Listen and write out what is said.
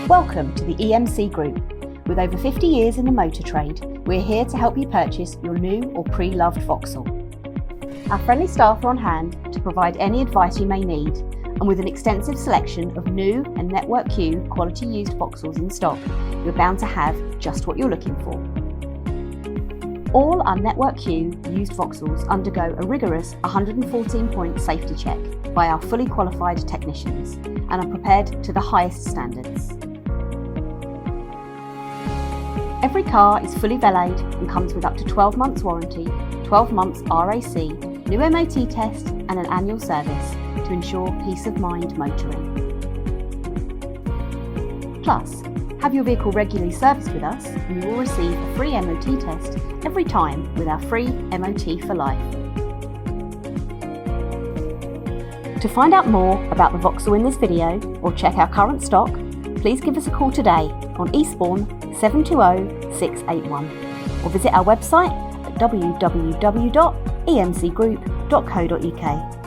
Welcome to the EMC Group. With over 50 years in the motor trade, we're here to help you purchase your new or pre-loved Vauxhall. Our friendly staff are on hand to provide any advice you may need, and with an extensive selection of new and Network Q quality used Vauxhalls in stock, you're bound to have just what you're looking for. All our Network Q used Vauxhalls undergo a rigorous 114-point safety check by our fully qualified technicians and are prepared to the highest standards. Every car is fully valeted and comes with up to 12 months warranty, 12 months RAC, new MOT test and an annual service to ensure peace of mind motoring. Plus, have your vehicle regularly serviced with us and you will receive a free MOT test every time with our free MOT for life. To find out more about the Vauxhall in this video or check our current stock, please give us a call today on Eastbourne 720-681 or visit our website at www.emcgroup.co.uk.